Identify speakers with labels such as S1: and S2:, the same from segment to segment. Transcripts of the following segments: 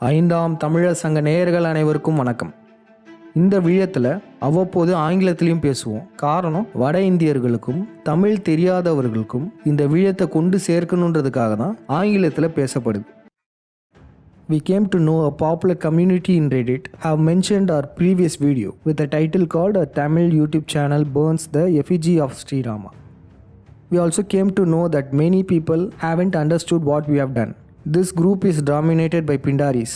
S1: ஐந்தாம் தமிழர் சங்க நேயர்கள் அனைவருக்கும் வணக்கம். இந்த விழயத்தில் அவ்வப்போது ஆங்கிலத்திலையும் பேசுவோம். காரணம், வட இந்தியர்களுக்கும் தமிழ் தெரியாதவர்களுக்கும் இந்த விழயத்தை கொண்டு சேர்க்கணுன்றதுக்காக தான் ஆங்கிலத்தில் பேசப்படுது. We came to know a popular community in Reddit have mentioned our previous video with a title called a Tamil YouTube channel burns the effigy of Sri Rama. We also came to know that many people haven't understood what we have done. This group is dominated by Pindaris.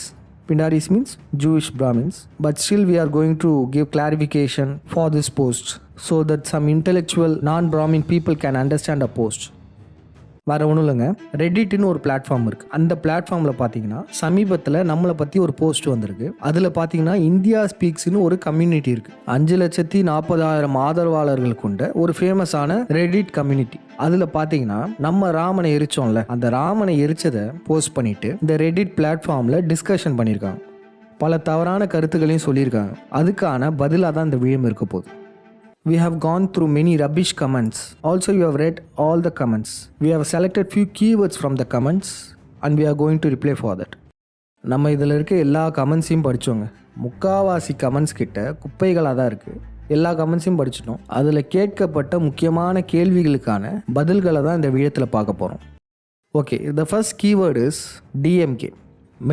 S1: Pindaris means Jewish Brahmins. But still we are going to give clarification for this post so that some intellectual non-Brahmin people can understand a post. வேறு ஒன்றும் இல்லைங்க, ரெடிட்னு ஒரு platform இருக்குது. அந்த பிளாட்ஃபார்மில் பார்த்தீங்கன்னா சமீபத்தில் நம்மளை பற்றி ஒரு போஸ்ட் வந்திருக்கு. அதில் பார்த்தீங்கன்னா இந்தியா ஸ்பீக்ஸ்னு ஒரு கம்யூனிட்டி இருக்குது. 5,40,000 ஆதரவாளர்கள் கொண்ட ஒரு ஃபேமஸான ரெடிட் கம்யூனிட்டி. அதில் பார்த்தீங்கன்னா நம்ம ராமனை எரிச்சோம்ல, அந்த ராமனை எரிச்சதை போஸ்ட் பண்ணிட்டு இந்த ரெடிட் பிளாட்ஃபார்மில் டிஸ்கஷன் பண்ணியிருக்காங்க. பல தவறான கருத்துக்களையும் சொல்லியிருக்காங்க. அதுக்கான பதிலாக தான் இந்த விழயம் இருக்க போகுது. We have gone through many rubbish comments. Also, you have read all the comments. We have selected few keywords from the comments and we are going to reply for that. நம்ம இதில் இருக்க எல்லா கமெண்ட்ஸையும் படித்தோங்க. முக்காவாசி கமெண்ட்ஸ் கிட்ட குப்பைகளாக தான் இருக்குது. எல்லா கமெண்ட்ஸையும் படிச்சிட்டோம். அதில் கேட்கப்பட்ட முக்கியமான கேள்விகளுக்கான பதில்களை தான் இந்த விழயத்தில் பார்க்க போகிறோம். Okay, the first keyword is DMK.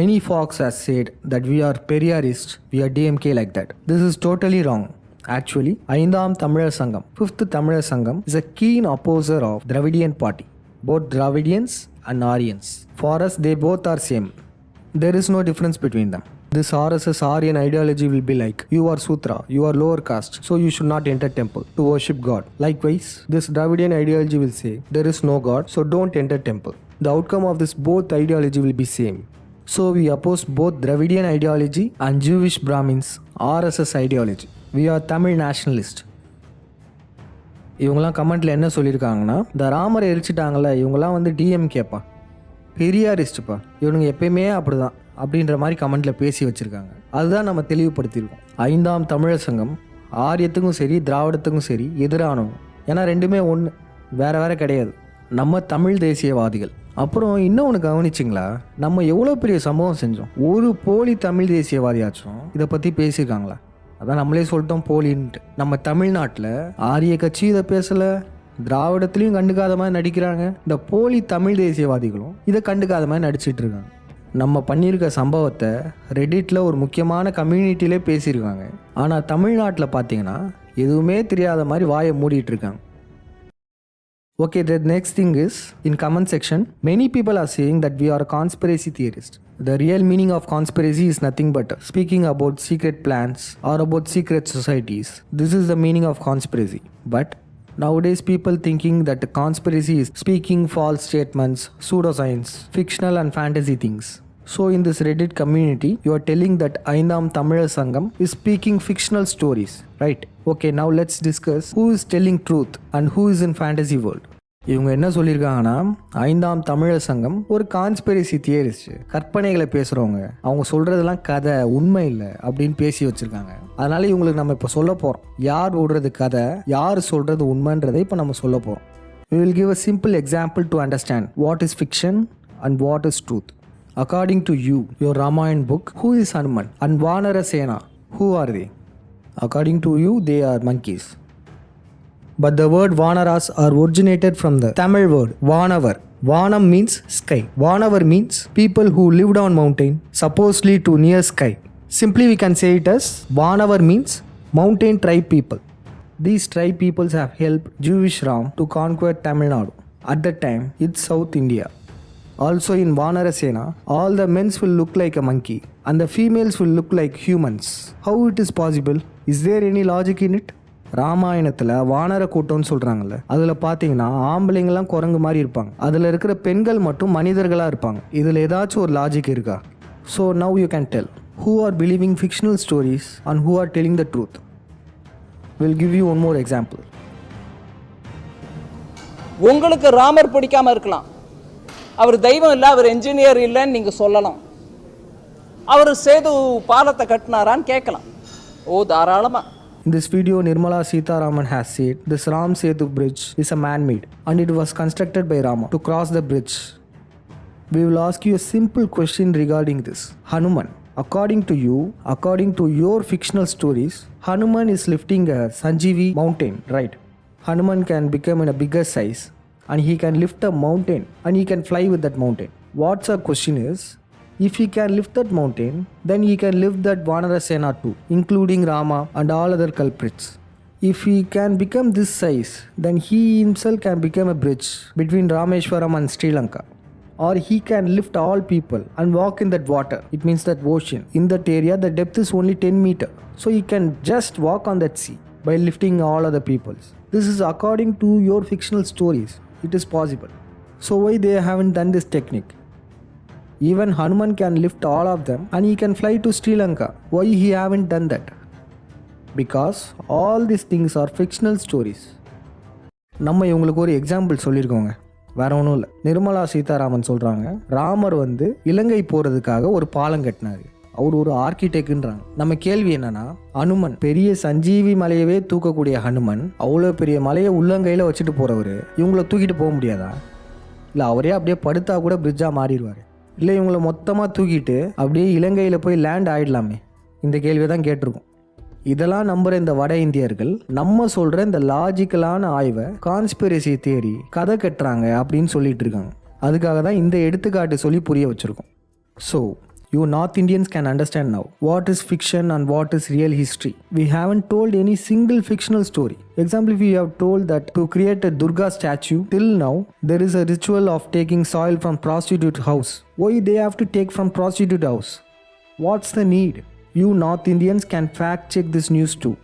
S1: Many folks have said that we are Periyarist, we are DMK like that. This is totally wrong. Actually, ஐந்தாம் தமிழர் சங்கம், 5th தமிழர் சங்கம் is a keen opposer of Dravidian party. Both Dravidians and Aryans. For us, they both are same. There is no difference between them. This RSS Aryan ideology will be like, you are Sutra, you are lower caste, so you should not enter temple to worship God. Likewise, this Dravidian ideology will say, there is no God, so don't enter temple. The outcome of this both ideology will be same. So we oppose both Dravidian ideology and Jewish Brahmins RSS ideology. We are Tamil nationalist. இவங்களாம் கமெண்ட்டில் என்ன சொல்லியிருக்காங்கன்னா, இந்த ராமரை எரிச்சிட்டாங்கல்ல, இவங்களாம் வந்து டிஎம்கேப்பா, பெரியாரிஸ்ட்டுப்பா, இவனுங்க எப்பயுமே அப்படி தான் அப்படின்ற மாதிரி கமெண்ட்டில் பேசி வச்சுருக்காங்க. அதுதான் நம்ம தெளிவுபடுத்தியிருக்கோம். ஐந்தாம் தமிழர் சங்கம் ஆரியத்துக்கும் சரி திராவிடத்துக்கும் சரி எதிரானவங்க. ஏன்னா ரெண்டுமே ஒன்று, வேறு வேறு கிடையாது. நம்ம தமிழ் தேசியவாதிகள். அப்புறம் இன்னொன்று கவனிச்சிங்களா, நம்ம எவ்வளோ பெரிய சம்பவம் செஞ்சோம். ஒரு போலி தமிழ் தேசியவாதியாச்சும் இதை பற்றி பேசியிருக்காங்களா? அதான் நம்மளே சொல்லிட்டோம் போலின்ட்டு. நம்ம தமிழ்நாட்டில் ஆரிய கட்சி இதை பேசலை, திராவிடத்துலேயும் கண்டுக்காத மாதிரி நடிக்கிறாங்க. இந்த போலி தமிழ் தேசியவாதிகளும் இதை கண்டுக்காத மாதிரி நடிச்சிட்டு இருக்காங்க. நம்ம பண்ணியிருக்க சம்பவத்தை ரெடிட்டில் ஒரு முக்கியமான கம்யூனிட்டிலே பேசியிருக்காங்க. ஆனால் தமிழ்நாட்டில் பார்த்தீங்கன்னா எதுவுமே தெரியாத மாதிரி வாயை மூடிட்டு இருக்காங்க. Okay, the next thing is, in comment section, many people are saying that we are a conspiracy theorist. The real meaning of conspiracy is nothing but speaking about secret plans or about secret societies. This is the meaning of conspiracy. But nowadays people thinking that the conspiracy is speaking false statements, pseudoscience, fictional and fantasy things. So in this Reddit community, you are telling that ஐந்தாம் தமிழர் சங்கம் is speaking fictional stories, right? Okay, now let's discuss who is telling truth and who is in fantasy world. இவங்க என்ன சொல்லியிருக்காங்கன்னா, ஐந்தாம் தமிழர் சங்கம் ஒரு கான்ஸ்பிரசி தியரிஸ்ட், கற்பனைகளை பேசுகிறவங்க, அவங்க சொல்கிறதெல்லாம் கதை, உண்மை இல்லை அப்படின்னு பேசி வச்சுருக்காங்க. அதனால இவங்களுக்கு நம்ம இப்போ சொல்ல போகிறோம், யார் விடுறது கதை, யார் சொல்கிறது உண்மைன்றதை இப்போ நம்ம சொல்ல போகிறோம். We will give a simple example to understand what is fiction and what is truth. According to you, your Ramayana book, who is Hanuman and Vanara Sena, who are they? According to you, they are monkeys. But the word Vanaras are originated from the Tamil word Vanavar. Vanam means sky. Vanavar means people who lived on mountain, supposedly to near sky. Simply we can say it as Vanavar means mountain tribe people. These tribe peoples have helped Jewish Ram to conquer Tamil Nadu. At that time, it's South India. Also in Vanarasena, all the men will look like a monkey and the females will look like humans. How it is possible? Is there any logic in it? ராமாயணத்தில் வானர கூட்டம்னு சொல்கிறாங்கல்ல, அதில் பார்த்தீங்கன்னா ஆம்பளைங்கெல்லாம் குரங்கு மாதிரி இருப்பாங்க, அதில் இருக்கிற பெண்கள் மட்டும் மனிதர்களாக இருப்பாங்க. இதில் ஏதாச்சும் ஒரு லாஜிக் இருக்கா? So now you can tell who are believing fictional stories and who are telling the truth. We'll give you one more example.
S2: உங்களுக்கு ராமர் பிடிக்காம இருக்கலாம், அவர் தெய்வம் இல்லை, அவர் என்ஜினியர் இல்லைன்னு நீங்கள் சொல்லலாம். அவர் சேது பாலத்தை கட்டினாரான்னு கேட்கலாம். ஓ, தாராளமாக.
S1: In this video, Nirmala Sitharaman has said this Ram Setu bridge is a man-made and it was constructed by Rama to cross the bridge. We will ask you a simple question regarding this. Hanuman, according to you, according to your fictional stories, Hanuman is lifting a Sanjeevi mountain, right? Hanuman can become in a bigger size and he can lift a mountain and he can fly with that mountain. What's our question is, if he can lift that mountain, then he can lift that Vanarasena too, including Rama and all other culprits. If he can become this size, then he himself can become a bridge between Rameshwaram and Sri Lanka. Or he can lift all people and walk in that water. It means that ocean. In that area, the depth is only 10 meters. So he can just walk on that sea by lifting all other peoples. This is according to your fictional stories. It is possible. So why they haven't done this technique? Even Hanuman can lift all of them and he can fly to Sri Lanka. Why he haven't done that? Because all these things are fictional stories. நம்ம இவங்களுக்கு ஒரு example சொல்லியிருக்கோங்க, வேற ஒன்றும் இல்லை. நிர்மலா சீதாராமன் சொல்கிறாங்க, ராமர் வந்து இலங்கை போகிறதுக்காக ஒரு பாலம் கட்டினாரு, அவர் ஒரு ஆர்கிடெக்ட்ன்றாங்க. நம்ம கேள்வி என்னன்னா, ஹனுமன் பெரிய சஞ்சீவி மலையவே தூக்கக்கூடிய ஹனுமன் அவ்வளோ பெரிய மலையை உள்ளங்கையில் வச்சுட்டு போகிறவர் இவங்கள தூக்கிட்டு போக முடியாதா? இல்லை அவரே அப்படியே படுத்தா கூட பிரிட்ஜாக மாறிடுவார்? இல்லை இவங்கள மொத்தமாக தூக்கிட்டு அப்படியே இலங்கையில் போய் லேண்ட் ஆகிடலாமே? இந்த கேள்வியை தான் கேட்டிருக்கோம். இதெல்லாம் நம்புகிற இந்த வட இந்தியர்கள் நம்ம சொல்கிற இந்த லாஜிக்கலான ஆய்வை கான்ஸ்பிரசி தியரி கதை கட்டுறாங்க அப்படின்னு சொல்லிட்டு இருக்காங்க. அதுக்காக தான் இந்த எடுத்துக்காட்டு சொல்லி புரிய வச்சுருக்கோம். So you North Indians can understand now what is fiction and what is real history. We haven't told any single fictional story. Example, we have told that to create a Durga statue, till now there is a ritual of taking soil from prostitute house. Why they have to take from prostitute house? What's the need? You North Indians can fact check this news too.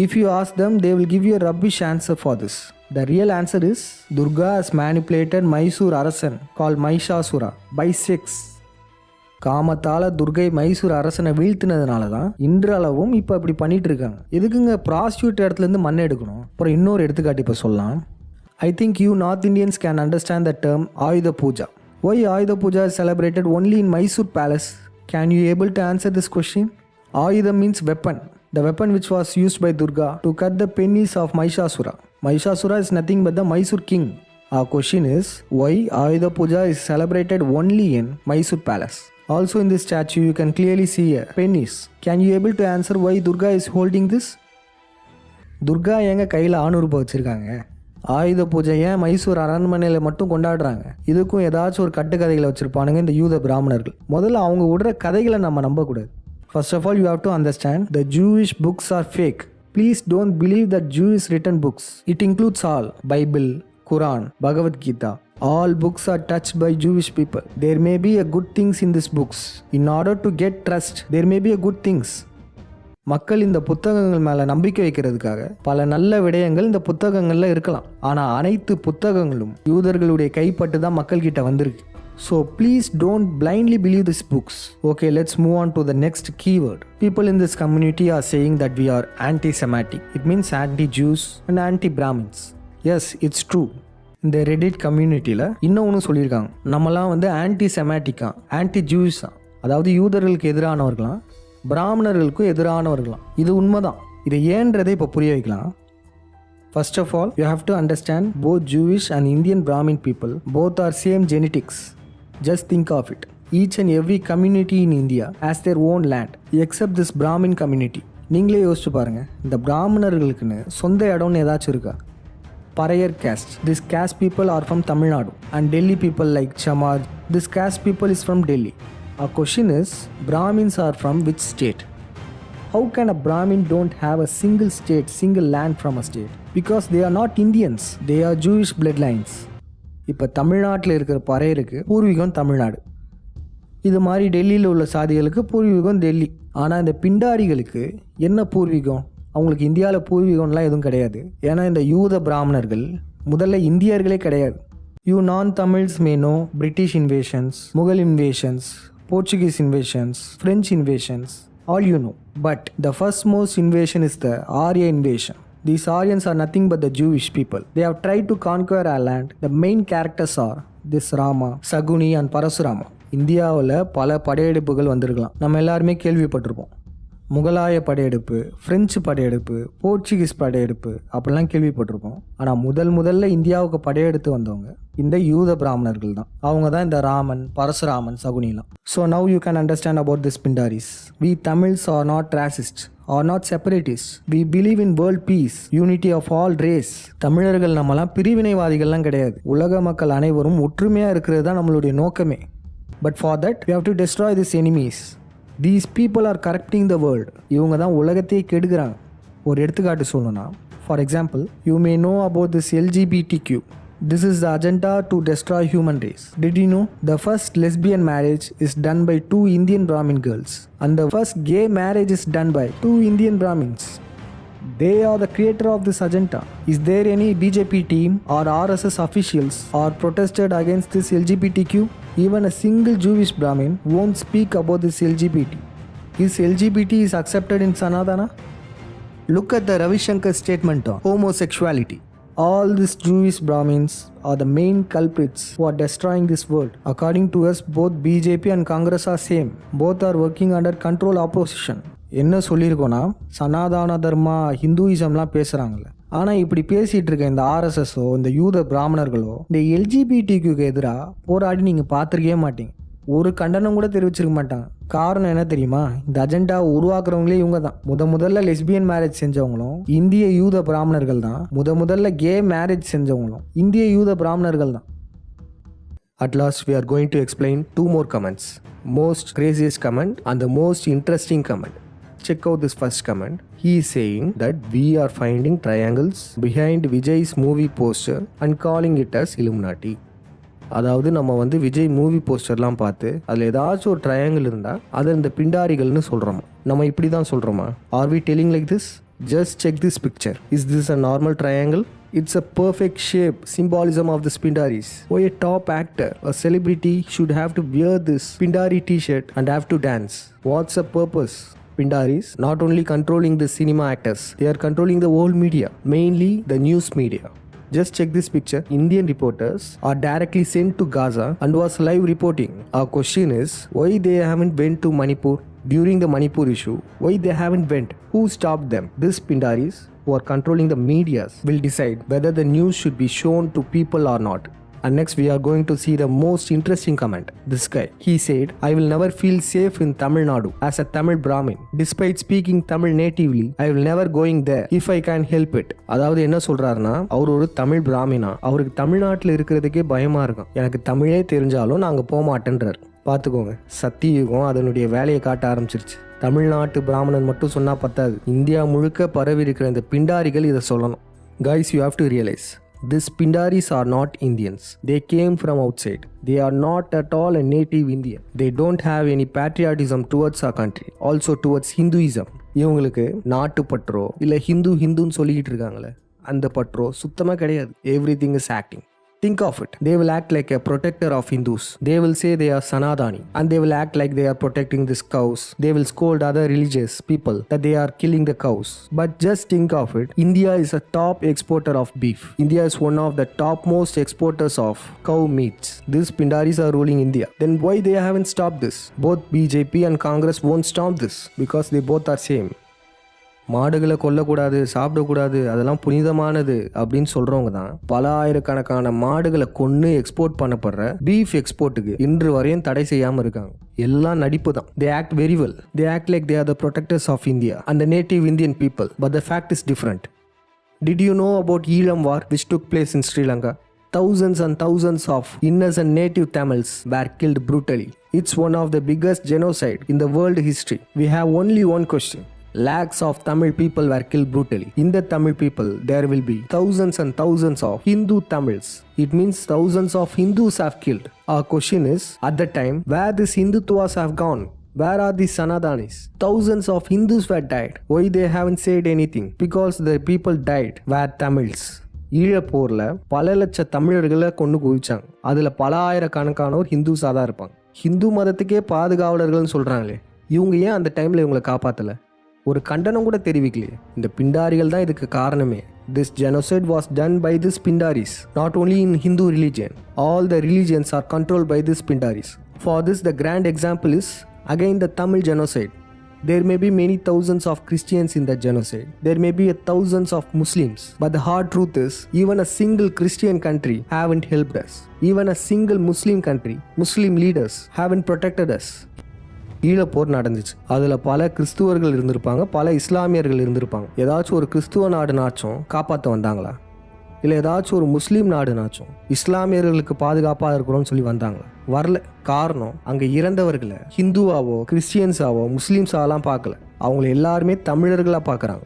S1: If you ask them, they will give you a rubbish answer for this. The real answer is Durga has manipulated Mysore Arasan called Mahishasura by sex. காமத்தால் துர்கை மைசூர் அரசனை வீழ்த்தினதுனால தான் இன்றளவும் இப்போ அப்படி பண்ணிட்டு இருக்காங்க. எதுக்குங்க ப்ராஸ்டியூட் இடத்துலேருந்து மண் எடுக்கணும்? அப்புறம் இன்னொரு எடுத்துக்காட்டு இப்போ சொல்லலாம். I think you North Indians can understand the term Ayudha Puja. Why Ayudha Puja is celebrated only in Mysore palace? Can you able to answer this question? Ayudham means weapon. The weapon which was used by Durga to cut the pennies of Mahishasura. Mahishasura is nothing but the Mysore king. Our question is, why Ayudha Puja is celebrated only in Mysore Palace? Also in this statue you can clearly see pennies. Can you able to answer why Durga is holding this? Durga ஏங்க கையில் 600 ரூபாய் வச்சுருக்காங்க? ஆயுத பூஜை ஏன் மைசூர் அரண்மனையில் மட்டும் கொண்டாடுறாங்க? இதுக்கும் ஏதாச்சும் ஒரு கட்டுக்கதைகளை வச்சுருப்பானுங்க இந்த யூத பிராமணர்கள். முதல்ல அவங்க விடுற கதைகளை நம்ம நம்பக்கூடாது. First of all, you have to understand the Jewish books are fake. Please don't believe that Jewish written books. It includes all Bible, Quran, Bhagavad Gita. All books are touched by Jewish people. There may be a good things in these books. In order to get trust, there may be a good things. மக்கள் இந்த புத்தகங்கள் மேலே நம்பிக்கை வைக்கிறதுக்காக பல நல்ல விடயங்கள் இந்த புத்தகங்களில் இருக்கலாம். ஆனால் அனைத்து புத்தகங்களும் யூதர்களுடைய கைப்பட்டு தான் மக்கள்கிட்ட வந்திருக்கு. So please don't blindly believe these books. Okay, let's move on to the next keyword. People in this community are saying that we are anti-Semitic. It means anti-Jews and anti-Brahmins. Yes, it's true. இந்த Reddit கம்யூனிட்டியில் இன்னொன்று சொல்லியிருக்காங்க, நம்மலாம் வந்து ஆன்டி-செமேட்டிக்கா, ஆன்டி-ஜூஸா, அதாவது யூதர்களுக்கு எதிரானவர்களாம், பிராமணர்களுக்கும் எதிரானவர்களாம். இது உண்மைதான். இதை ஏன்றதை இப்போ புரிய வைக்கலாம். First of all, you have to understand both Jewish and Indian Brahmin people both are same genetics. Just think of it. Each and every community in India has their own land except this Brahmin community. நீங்களே யோசிச்சு பாருங்க, இந்த பிராமணர்களுக்குன்னு சொந்த இடம்னு ஏதாச்சும் இருக்கா? Parayar caste. This caste people are from Tamil Nadu and Delhi people like Chamar. This caste people is from Delhi. Our question is, Brahmins are from which state? How can a Brahmin don't have a single state, single land from a state? Because they are not Indians. They are Jewish bloodlines. இப்போ தமிழ்நாட்டில் இருக்கிற பறையருக்கு பூர்வீகம் தமிழ்நாடு. இது மாதிரி டெல்லியில் உள்ள சாதிகளுக்கு பூர்வீகம் டெல்லி. ஆனால் இந்த பிண்டாரிகளுக்கு என்ன பூர்வீகம்? அவங்களுக்கு இந்தியாவில் பூர்வீகம்லாம் எதுவும் கிடையாது. ஏன்னா இந்த யூத பிராமணர்கள் முதல்ல இந்தியர்களே கிடையாது. You non Tamils may know British invasions, Mughal invasions, Portuguese invasions, French invasions, all you know. But the first most invasion is the Arya invasion. These Aryans are nothing but the Jewish people. They have tried to conquer our land. The main characters are this Rama, Saguni and Parasurama. இந்தியாவில் பல படையெடுப்புகள் வந்திருக்கலாம், நம்ம எல்லாருமே கேள்விப்பட்டிருப்போம். முகலாய படையெடுப்பு, French படையெடுப்பு, Portuguese படையெடுப்பு அப்படிலாம் கேள்விப்பட்டிருப்போம். ஆனால் முதல்ல இந்தியாவுக்கு படையெடுத்து வந்தவங்க இந்த யூத பிராமணர்கள் தான். அவங்க தான் இந்த ராமன், பரசுராமன், சகுனிலாம். So now you can understand about this Pindaris. We Tamils are not racist or not separatists. We believe in world peace, unity of all race. தமிழர்கள் நம்மலாம் பிரிவினைவாதிகள்லாம் கிடையாது. உலக மக்கள் அனைவரும் ஒற்றுமையாக இருக்கிறது தான் நம்மளுடைய நோக்கமே. But for that we have to destroy these enemies. These people are corrupting the world. இவங்க தான் உலகத்தையே கெடுக்கிறாங்க. ஒரு எடுத்துக்காட்டு சொல்லணும்னா, for example, you may know about this LGBTQ. This is the agenda to destroy human race. Did you know the first lesbian marriage is done by 2 Indian Brahmin girls and the first gay marriage is done by 2 Indian Brahmins? They are the creator of this agenda. Is there any BJP team or RSS officials or protested against this LGBTQ? Even a single Jewish Brahmin won't speak about this LGBT. Is LGBT is accepted in Sanatana? Look at the Ravi Shankar statement on homosexuality. All these Jewish Brahmins are the main culprits who are destroying this world. According to us, both BJP and Congress are same. Both are working under control opposition. என்ன சொல்லியிருக்கோன்னா, சனாதான தர்மா ஹிந்துயிசம்லாம் பேசுகிறாங்களே, ஆனால் இப்படி பேசிகிட்டு இருக்க இந்த ஆர்எஸ்எஸோ இந்த யூத பிராமணர்களோ இந்த எல்ஜிபிடிக்கு எதிராக போராடி நீங்கள் பார்த்துருக்கவே மாட்டீங்க. ஒரு கண்டனம் கூட தெரிவிச்சிருக்க மாட்டாங்க. காரணம் என்ன தெரியுமா? இந்த அஜெண்டா உருவாக்குறவங்களே இவங்க தான். முதல்ல லெஸ்பியன் மேரேஜ் செஞ்சவங்களும் இந்திய யூத பிராமணர்கள் தான். முதல்ல கே மேரேஜ் செஞ்சவங்களும் இந்திய யூத பிராமணர்கள் தான்.
S3: At last we are going to explain 2 more comments. Most craziest comment and the most interesting comment. Check out this first comment. He is saying that we are finding triangles behind Vijay's movie poster and calling it as Illuminati. அதாவது நம்ம வந்து Vijay movie போஸ்டர்லாம் பார்த்து அதில் ஏதாச்சும் ஒரு triangle இருந்தால் அதை இந்த பிண்டாரிகள்னு சொல்கிறோமா? நம்ம இப்படி தான் சொல்கிறோமா? Are we telling like this? Just check this picture. Is this a normal triangle? It's a perfect shape, symbolism of the Pindaris. Why a top actor, a celebrity should have to wear this Pindari t-shirt and have to dance? What's the purpose? Pindaris not only controlling the cinema actors, they are controlling the whole media, mainly the news media. Just check this picture. Indian reporters are directly sent to Gaza and was live reporting. Our question is, why they haven't went to Manipur during the Manipur issue? Why they haven't went? Who stopped them? This Pindaris who are controlling the medias will decide whether the news should be shown to people or not. And next we are going to see the most interesting comment. This guy, he said, I will never feel safe in Tamil Nadu as a Tamil Brahmin. Despite speaking Tamil natively, I will never going there if I can help it. அதாவது என்ன சொல்றாருன்னா, அவர் ஒரு தமிழ் பிராமினா, அவருக்கு தமிழ்நாட்டில் இருக்கிறதுக்கே பயமா இருக்கும். எனக்கு தமிழே தெரிஞ்சாலும் நான் அங்கே போக மாட்டேன்றார். பார்த்துக்கோங்க, சத்தியுகம் அதனுடைய வேலையை காட்ட ஆரம்பிச்சிருச்சு. தமிழ்நாட்டு பிராமணன் மட்டும் சொன்னா பத்தாது, இந்தியா முழுக்க பரவி இருக்கிற இந்த பிண்டாரிகள் இதை சொல்லணும். Guys, you have to realize, these Pindaris are not Indians. They came from outside. They are not at all a native Indian. They don't have any patriotism towards our country. Also towards Hinduism. இவங்களுக்கு நாட்டு பற்றோ இல்லை ஹிந்துன்னு சொல்லிக்கிட்டு இருக்காங்களே, அந்த பற்றோ சுத்தமாக கிடையாது. Everything is acting. Think of it. They will act like a protector of Hindus. They will say they are Sanadani and they will act like they are protecting these cows. They will scold other religious people that they are killing the cows. But just think of it. India is a top exporter of beef. India is one of the topmost exporters of cow meats. These Pindaris are ruling India. Then why they haven't stopped this? Both BJP and Congress won't stop this because they both are same. மாடுகளை கொல்லக்கூடாது, சாப்பிடக்கூடாது, அதெல்லாம் புனிதமானது அப்படின்னு சொல்கிறவங்க தான் பல ஆயிரக்கணக்கான மாடுகளை கொன்று எக்ஸ்போர்ட் பண்ணப்படுற பீஃப் எக்ஸ்போர்ட்டுக்கு இன்று வரையும் தடை செய்யாமல் இருக்காங்க. எல்லாம் நடிப்பு தான். They act very well. They act like they are the protectors of India and the native Indian people. But the fact is different. Did you know about Eelam War which took place in Sri Lanka? Thousands and thousands of innocent native Tamils were killed brutally. It's one of the biggest genocide in the world history. We have only one question. Lakhs of Tamil people were killed brutally. In the Tamil people, there will be thousands and thousands of Hindu Tamils. It means thousands of Hindus have killed. Our question is, at the time, where these Hindutwas have gone? Where are these Sanadanis? Thousands of Hindus were died. Why they haven't said anything? Because the people died were Tamils. ஈழப்போரில் பல லட்ச தமிழர்களை கொண்டு குவிச்சாங்க. அதில் பல ஆயிரக்கணக்கானோர் ஹிந்துஸாக தான் இருப்பாங்க. ஹிந்து மதத்துக்கே பாதுகாவலர்கள்னு சொல்கிறாங்களே, இவங்க ஏன் அந்த டைமில் இவங்களை காப்பாற்றலை? ஒரு கண்டனம் கூட தெரிவிக்கலையே. இந்த பிண்டாரிகள் தான் இதுக்கு காரணமே. This genocide was done by these Pindaris, not only in Hindu religion. All the religions are controlled by these Pindaris. For this, the grand example is again the Tamil genocide. There may be many thousands of Christians in that genocide. There may be thousands of Muslims. But the hard truth is, even a single Christian country haven't helped us. Even a single Muslim country, Muslim leaders haven't protected us. ஈழப்போர் நடந்துச்சு. அதில் பல கிறிஸ்துவர்கள் இருந்திருப்பாங்க, பல இஸ்லாமியர்கள் இருந்திருப்பாங்க. ஏதாச்சும் ஒரு கிறிஸ்துவ நாடுனாச்சும் காப்பாற்ற வந்தாங்களா? இல்லை ஏதாச்சும் ஒரு முஸ்லீம் நாடுனாச்சும் இஸ்லாமியர்களுக்கு பாதுகாப்பாக இருக்கிறோம்னு சொல்லி வந்தாங்களா? வரல. காரணம், அங்கே இறந்தவர்களை ஹிந்துவாவோ கிறிஸ்டியன்ஸாவோ முஸ்லீம்ஸாவெல்லாம் பார்க்கல. அவங்கள எல்லாருமே தமிழர்களாக பார்க்குறாங்க.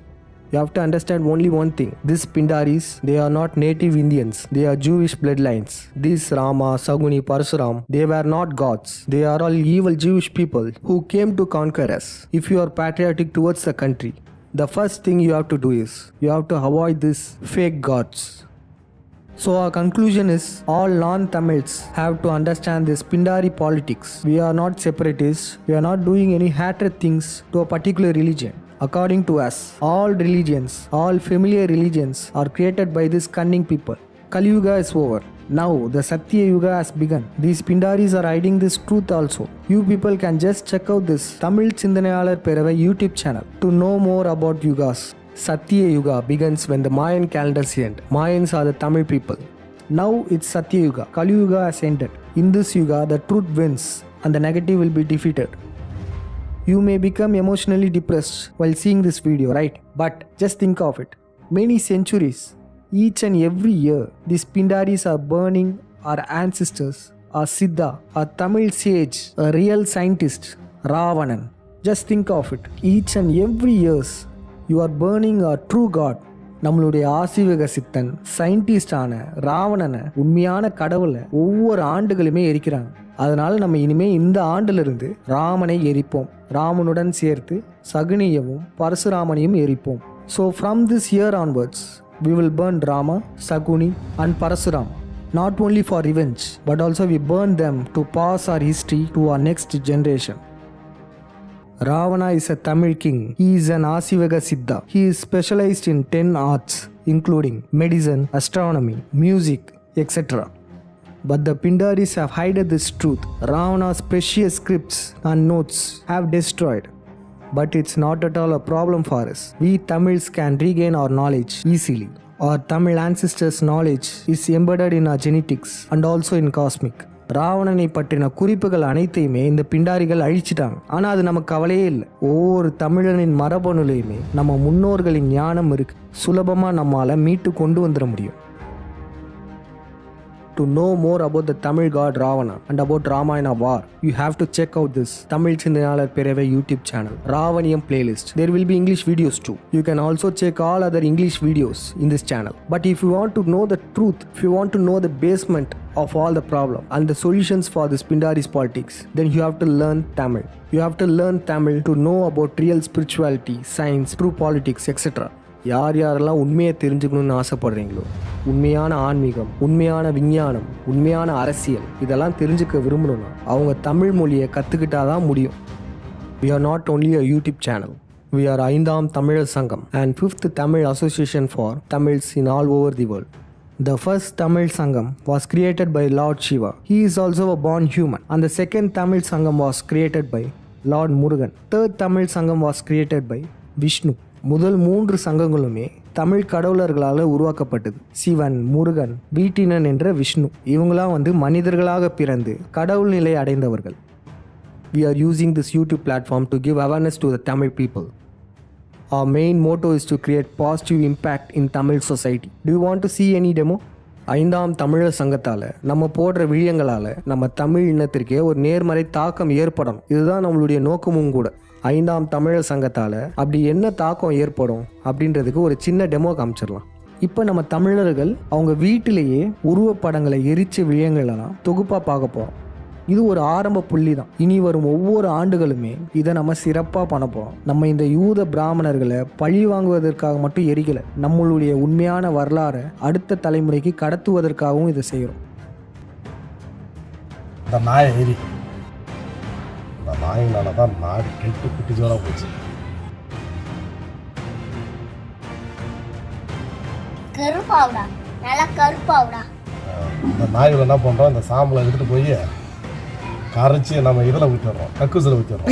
S3: You have to understand only one thing. These Pindaris, they are not native Indians. They are Jewish bloodlines. These Rama, Saguni, Parasuram, they were not gods. They are all evil Jewish people who came to conquer us. If you are patriotic towards the country, the first thing you have to do is, you have to avoid these fake gods. So our conclusion is, all non-Tamils have to understand this Pindari politics. We are not separatists. We are not doing any hatred things to a particular religion. According to us, all religions, all familiar religions are created by these cunning people. Kali Yuga is over. Now the Satya Yuga has begun. These Pindaris are hiding this truth also. You people can just check out this Tamil Chindanayalar Perava YouTube channel to know more about Yugas. Satya Yuga begins when the Mayan calendars end. Mayans are the Tamil people. Now it's Satya Yuga. Kali Yuga has ended. In this Yuga, the truth wins and the negative will be defeated. You may become emotionally depressed while seeing this video, right? But just think of it. Many centuries, each and every year, these Pindaris are burning our ancestors, our Siddha, our Tamil sage, a real scientist, Ravanan. Just think of it. Each and every years, you are burning our true God. நம்மளுடைய ஆசிவக சித்தன் சயின்டிஸ்டான ராவணனை, உண்மையான கடவுளை ஒவ்வொரு ஆண்டுகளுமே எரிக்கிறாங்க. அதனால் நம்ம இனிமேல் இந்த ஆண்டிலிருந்து ராமனை எரிப்போம். ராமனுடன் சேர்த்து சகுனியவும் பரசுராமனையும் எரிப்போம். So from this year onwards we will burn Rama, Saguni and Parasurama. Not only for revenge, but also we burn them to pass our history to our next generation. Ravana is a Tamil king. He is an Asivaga Siddha. He is specialized in 10 arts, including medicine, astronomy, music, etc. But the Pindaris have hidden this truth. Ravana's precious scripts and notes have destroyed. But it's not at all a problem for us. We Tamils can regain our knowledge easily. Our Tamil ancestors' knowledge is embedded in our genetics and also in cosmic. ராவணனை பற்றின குறிப்புகள் அனைத்தையுமே இந்த பிண்டாரிகள் அழிச்சிட்டாங்க. ஆனால் அது நமக்கு கவலையே இல்லை. ஒவ்வொரு தமிழனின் மரபணுலையுமே நம்ம முன்னோர்களின் ஞானம் இருக்கு. சுலபமாக நம்மால் மீட்டு கொண்டு வந்துட முடியும். To know more about the Tamil god Ravana and about Ramayana war, you have to check out this Tamil Chindanayalar Perava YouTube channel, Ravaniyam playlist. There will be English videos too. You can also check all other English videos in this channel. But if you want to know the truth, if you want to know the basement of all the problem and the solutions for this Pindaris politics, then you have to learn Tamil. You have to learn Tamil to know about real spirituality, science, true politics, etc. யார் யாரெல்லாம் உண்மையை தெரிஞ்சுக்கணும்னு ஆசைப்படுறீங்களோ, உண்மையான ஆன்மீகம், உண்மையான விஞ்ஞானம், உண்மையான அரசியல், இதெல்லாம் தெரிஞ்சுக்க விரும்பணும்னா அவங்க தமிழ் மொழியை கற்றுக்கிட்டால் தான் முடியும். We are not only a YouTube channel. We are 5ஆம் தமிழர் சங்கம் and 5th Tamil Association for Tamils in all over the world. The first Tamil Sangam was created by Lord Shiva. He is also a born human. And the second Tamil Sangam was created by Lord Murugan. Third Tamil Sangam was created by Vishnu. முதல் 3 சங்கங்களுமே தமிழ் கடவுளர்களால் உருவாக்கப்பட்டது. சிவன், முருகன், வீட்டினன் என்ற விஷ்ணு, இவங்களாம் மனிதர்களாக பிறந்து கடவுள் நிலை அடைந்தவர்கள். We are using this YouTube platform to give awareness to the Tamil people. Our main motto is to create positive impact in Tamil society. Do you want to see any demo? 5ஆம் தமிழர் சங்கத்தால் நம்ம போடுற விழியங்களால் நம்ம தமிழ் இனத்திற்கே ஒரு நேர்மறை தாக்கம் ஏற்படணும். இதுதான் நம்மளுடைய நோக்கமும் கூட. 5ஆம் தமிழர் சங்கத்தால் அப்படி என்ன தாக்கம் ஏற்படும் அப்படின்றதுக்கு ஒரு சின்ன டெமோ காமிச்சிடலாம். இப்போ நம்ம தமிழர்கள் அவங்க வீட்டிலேயே உருவப்படங்களை எரிச்ச விழியங்களெல்லாம் தொகுப்பாக பார்க்க போகிறோம். இது ஒரு ஆரம்ப புள்ளி தான். இனி வரும் ஒவ்வொரு ஆண்டுகளுமே இதை நம்ம சிறப்பாக பண்ண போகிறோம். நம்ம இந்த யூத பிராமணர்களை பழி வாங்குவதற்காக மட்டும் எரிக்கலை, நம்மளுடைய உண்மையான வரலாறை அடுத்த தலைமுறைக்கு கடத்துவதற்காகவும் இதை செய்கிறோம்.
S4: நாயினால தான் நாடு கெட்டு குட்டிச்சோராக போச்சு.
S5: கருப்பாவுடா, நல்லா கருப்பாவுடா.
S4: இந்த நாய்கள் என்ன பண்ணுறோம், இந்த சாம்பலை எடுத்துகிட்டு போய் கரைச்சி நம்ம இதில் ஊற்றிடுறோம், கக்கூசில் ஊற்றிடுறோம்.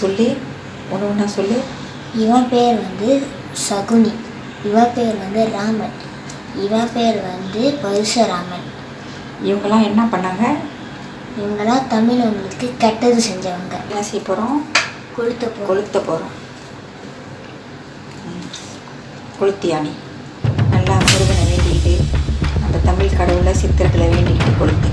S6: சொல்லு, ஒன்று ஒன்றா சொல்லு.
S5: இவன் பேர் வந்து சகுனி, இவன் பேர் வந்து ராமன், இவன் பேர் வந்து பரசுராமன்.
S6: இவங்கெல்லாம் என்ன பண்ணாங்க?
S5: இவங்களாம் தமிழர்களுக்கு கெட்டது செஞ்சவங்க.
S6: என்ன செய்ய போகிறோம்? கொளுத்த போகிறோம். கொளுத்தியானி நல்லா முருகனை வேண்டிக்கிட்டு, அந்த தமிழ் கடவுளை சித்திரத்தில் வேண்டிக்கிட்டு கொளுத்து.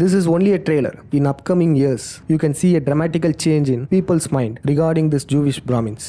S3: This is only a trailer. In upcoming years, you can see a dramatical change in people's mind regarding this Jewish Brahmins.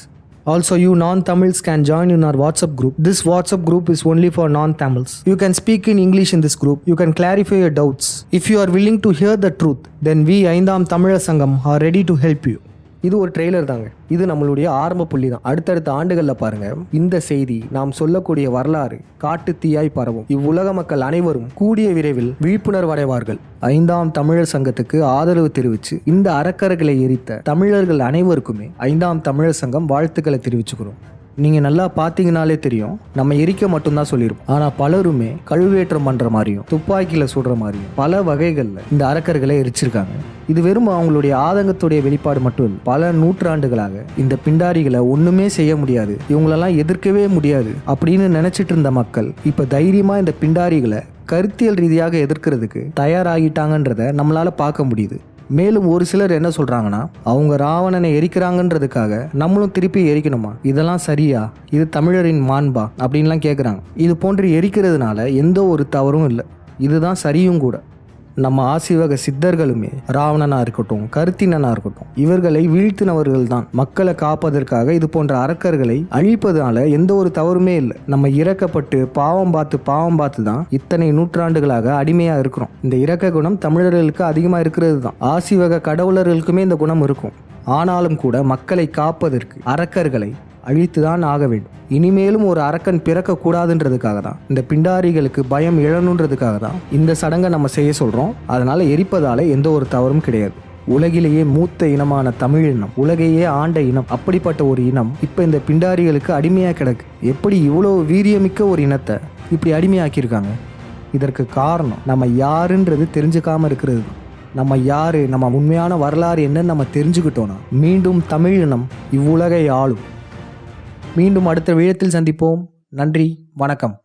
S1: Also, you non-Tamils can join in our WhatsApp group. This WhatsApp group is only for non-Tamils. You can speak in English in this group. You can clarify your doubts. If you are willing to hear the truth, then we ஐந்தாம் தமிழர் சங்கம் are ready to help you.
S3: இது ஒரு trailer தாங்க. இது நம்மளுடைய ஆரம்ப புள்ளி தான். அடுத்தடுத்த ஆண்டுகளில் பாருங்க, இந்த செய்தி நாம் சொல்லக்கூடிய வரலாறு காட்டு தீயாய் பரவும். இவ்வுலக மக்கள் அனைவரும் கூடிய விரைவில் விழிப்புணர்வு அடைவார்கள். ஐந்தாம் தமிழர் சங்கத்துக்கு ஆதரவு தெரிவித்து இந்த அறக்கர்களை எரித்த தமிழர்கள் அனைவருக்குமே ஐந்தாம் தமிழர் சங்கம் வாழ்த்துக்களை தெரிவிச்சுக்கிறோம். நீங்கள் நல்லா பார்த்தீங்கனாலே தெரியும், நம்ம எரிக்க மட்டும்தான் சொல்லியிருப்போம். ஆனால் பலருமே கழுவேற்றம் பண்ணுற மாதிரியும் துப்பாக்கியில் சுடுற மாதிரியும் பல வகைகளில் இந்த அறக்கர்களை எரிச்சிருக்காங்க. இது வெறும் அவங்களுடைய ஆதங்கத்துடைய வெளிப்பாடு மட்டும் இல்லை. பல நூற்றாண்டுகளாக இந்த பிண்டாரிகளை ஒன்றுமே செய்ய முடியாது, இவங்களெல்லாம் எதிர்க்கவே முடியாது அப்படின்னு நினச்சிட்டு இருந்த மக்கள் இப்போ தைரியமாக இந்த பிண்டாரிகளை கருத்தியல் ரீதியாக எதிர்க்கிறதுக்கு தயாராகிட்டாங்கன்றதை நம்மளால் பார்க்க முடியுது. மேலும் ஒரு சிலர் என்ன சொல்கிறாங்கன்னா, அவங்க ராவணனை எரிக்கிறாங்கன்றதுக்காக நம்மளும் திருப்பி எரிக்கணுமா, இதெல்லாம் சரியா, இது தமிழரின் மாண்பா அப்படின்லாம் கேட்குறாங்க. இது போன்று எரிக்கிறதுனால எந்த ஒரு தவறும் இல்லை, இதுதான் சரியும் கூட. நம்ம ஆசிவக சித்தர்களுமே ராவணனாக இருக்கட்டும், கருத்தினனாக இருக்கட்டும், இவர்களை வீழ்த்தினவர்கள் தான். மக்களை காப்பதற்காக இது போன்ற அரக்கர்களை அழிப்பதனால எந்த ஒரு தவறுமே இல்லை. நம்ம இறக்கப்பட்டு பாவம் பார்த்து தான் இத்தனை நூற்றாண்டுகளாக அடிமையாக இருக்கிறோம். இந்த இரக்க குணம் தமிழர்களுக்கு அதிகமாக இருக்கிறது தான். ஆசிவக கடவுளர்களுக்குமே இந்த குணம் இருக்கும். ஆனாலும் கூட மக்களை காப்பதற்கு அரக்கர்களை அழித்துதான் ஆக வேண்டும். இனிமேலும் ஒரு அரக்கன் பிறக்கக்கூடாதுன்றதுக்காக தான், இந்த பிண்டாரிகளுக்கு பயம் இழணுன்றதுக்காக தான் இந்த சடங்கை நம்ம செய்ய சொல்கிறோம். அதனால் எரிப்பதால் எந்த ஒரு தவறும் கிடையாது. உலகிலேயே மூத்த இனமான தமிழ் இனம், உலகையே ஆண்ட இனம், அப்படிப்பட்ட ஒரு இனம் இப்போ இந்த பிண்டாரிகளுக்கு அடிமையாக கிடக்கு. எப்படி இவ்வளோ வீரியமிக்க ஒரு இனத்தை இப்படி அடிமையாக்கியிருக்காங்க? இதற்கு காரணம் நம்ம யாருன்றது தெரிஞ்சுக்காமல் இருக்கிறது தான். நம்ம யார், நம்ம உண்மையான வரலாறு என்னன்னு நம்ம தெரிஞ்சுக்கிட்டோன்னா மீண்டும் தமிழ் இனம் இவ்வுலகை ஆளும். மீண்டும் அடுத்த வீழத்தில் சந்திப்போம். நன்றி, வணக்கம்.